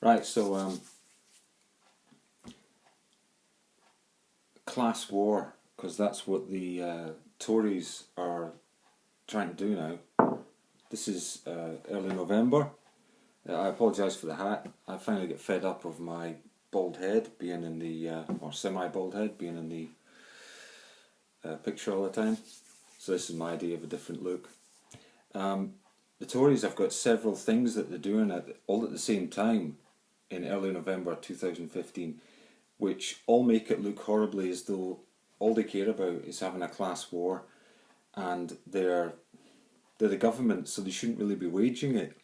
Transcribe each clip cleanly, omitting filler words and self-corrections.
Right, so class war, because that's what the Tories are trying to do now. This is early November. I apologise for the hat. I finally get fed up of my bald head being in the, or semi-bald head being in the picture all the time. So this is my idea of a different look. The Tories have got several things that they're doing all at the same time in early November 2015, which all make it look horribly as though all they care about is having a class war, and they're the government, so they shouldn't really be waging it.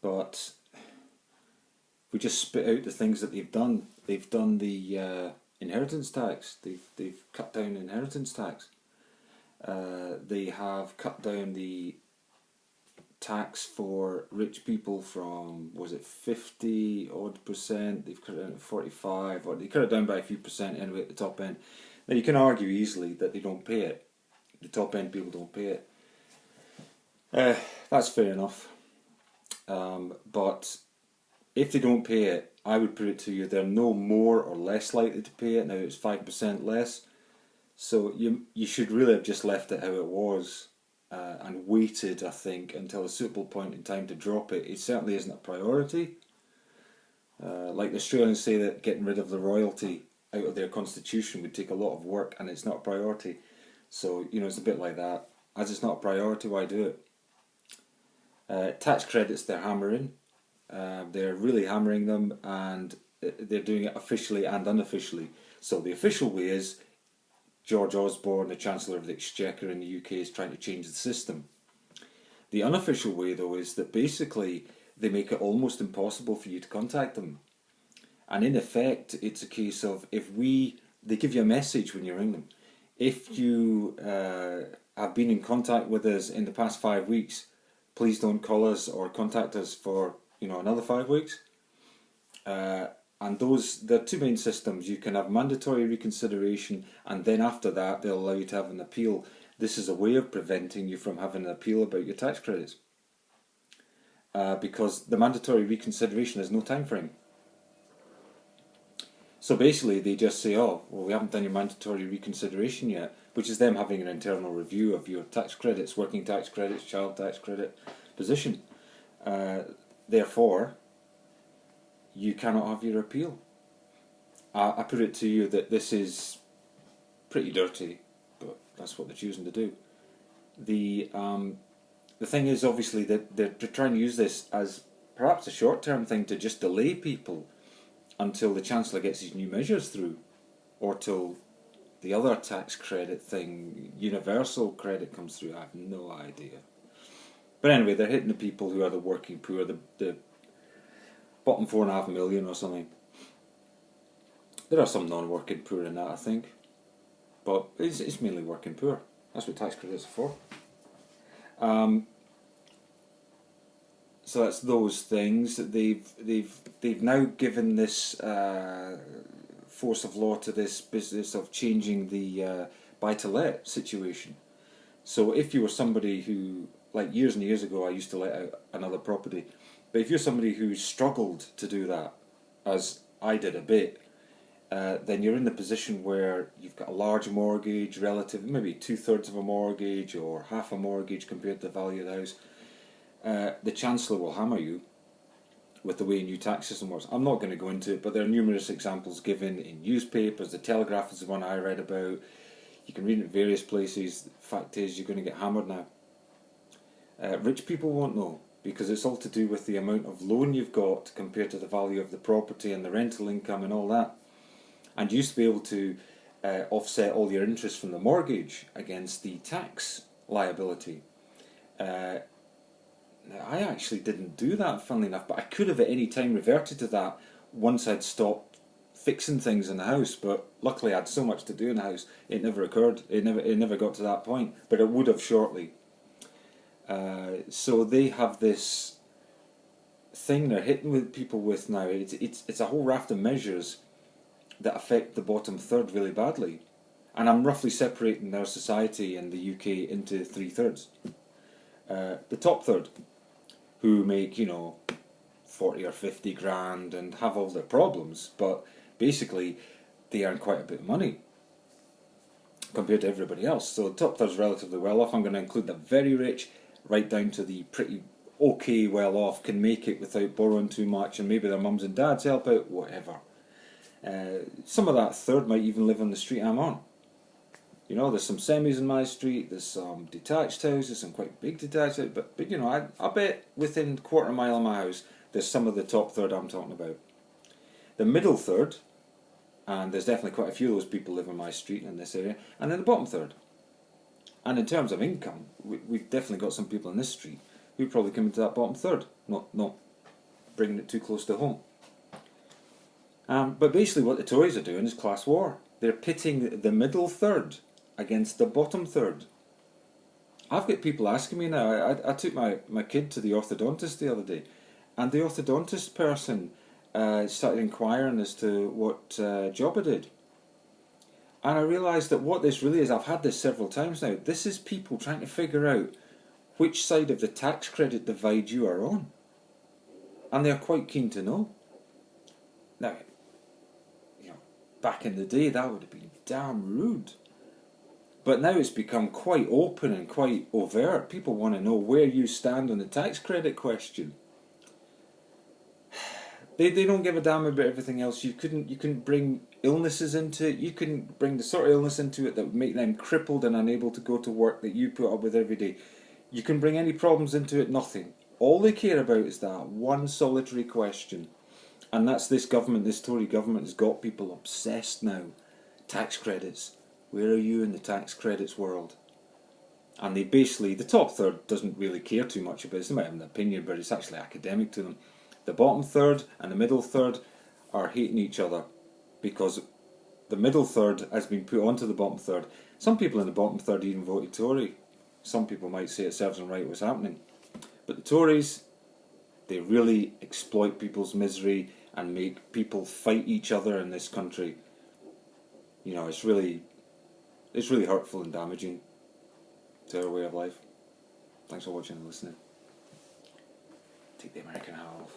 But if we just spit out the things that they've done the inheritance tax. They've cut down inheritance tax. They have cut down the tax for rich people from, was it 50 odd percent? They've cut it down to 45, or they cut it down by a few percent anyway at the top end. Now you can argue easily that they don't pay it. The top end people don't pay it. That's fair enough. But if they don't pay it, I would put it to you, they're no more or less likely to pay it. Now it's 5% less. So you should really have just left it how it was and waited, I think, until a suitable point in time to drop it. It certainly isn't a priority. Like the Australians say that getting rid of the royalty out of their constitution would take a lot of work, and it's not a priority. So, it's a bit like that. As it's not a priority, why do it? Tax credits they're hammering. They're really hammering them, and they're doing it officially and unofficially. So the official way is George Osborne, the Chancellor of the Exchequer in the UK, is trying to change the system. The unofficial way, though, is that basically they make it almost impossible for you to contact them. And in effect, it's a case of they give you a message when you ring them. If you have been in contact with us in the past 5 weeks, please don't call us or contact us for another 5 weeks. And there are two main systems. You can have mandatory reconsideration, and then after that they'll allow you to have an appeal. This is a way of preventing you from having an appeal about your tax credits. Because the mandatory reconsideration has no time frame. So basically they just say, oh, well, we haven't done your mandatory reconsideration yet, which is them having an internal review of your tax credits, working tax credits, child tax credit position. Therefore, you cannot have your appeal. I put it to you that this is pretty dirty, but that's what they're choosing to do. The thing is, obviously, that they're trying to use this as perhaps a short-term thing to just delay people until the Chancellor gets his new measures through, or till the other tax credit thing, universal credit, comes through. I have no idea. But anyway, they're hitting the people who are the working poor, the bottom 4.5 million or something. There are some non-working poor in that, I think, but it's mainly working poor. That's what tax credits are for. So that's those things. They've now given this force of law to this business of changing the buy-to-let situation. So if you were somebody who, like years and years ago, I used to let out another property, but if you're somebody who struggled to do that, as I did a bit, then you're in the position where you've got a large mortgage, relative, maybe 2/3 of a mortgage or half a mortgage compared to the value of the house. The Chancellor will hammer you with the way new tax system works. I'm not going to go into it, but there are numerous examples given in newspapers. The Telegraph is the one I read about. You can read it in various places. The fact is, you're going to get hammered now. Rich people won't know, because it's all to do with the amount of loan you've got compared to the value of the property and the rental income and all that. And you used to be able to offset all your interest from the mortgage against the tax liability. I actually didn't do that, funnily enough, but I could have at any time reverted to that once I'd stopped fixing things in the house. But luckily I had so much to do in the house, it never occurred. It never got to that point, but it would have shortly. So they have this thing they're hitting with people with now. It's a whole raft of measures that affect the bottom third really badly, and I'm roughly separating our society in the UK into 3/3. The top third, who make 40 or 50 grand and have all their problems, but basically they earn quite a bit of money compared to everybody else. So the top third's relatively well off. I'm going to include the very rich right down to the pretty okay well off, can make it without borrowing too much, and maybe their mums and dads help out, whatever. Some of that third might even live on the street I'm on. You know, there's some semis in my street, there's some detached houses, some quite big detached houses, but you know, I bet within a quarter mile of my house there's some of the top third I'm talking about. The middle third, and there's definitely quite a few of those people live on my street in this area, and then the bottom third. And in terms of income, we've definitely got some people in this street who probably come into that bottom third, not bringing it too close to home. But basically what the Tories are doing is class war. They're pitting the middle third against the bottom third. I've got people asking me now, I took my kid to the orthodontist the other day, and the orthodontist person started inquiring as to what job I did. And I realised that what this really is, I've had this several times now, this is people trying to figure out which side of the tax credit divide you are on. And they're quite keen to know. Now, you know, back in the day that would have been damn rude. But now it's become quite open and quite overt. People want to know where you stand on the tax credit question. They don't give a damn about everything else. You couldn't bring illnesses into it. You couldn't bring the sort of illness into it that would make them crippled and unable to go to work that you put up with every day. You can bring any problems into it, nothing. All they care about is that one solitary question. And that's this government, this Tory government has got people obsessed now. Tax credits. Where are you in the tax credits world? And they basically, the top third doesn't really care too much about it. They might have an opinion, but it's actually academic to them. The bottom third and the middle third are hating each other because the middle third has been put onto the bottom third. Some people in the bottom third even voted Tory. Some people might say it serves them right what's happening. But the Tories, they really exploit people's misery and make people fight each other in this country. You know, it's really hurtful and damaging to our way of life. Thanks for watching and listening. Take the American hat off.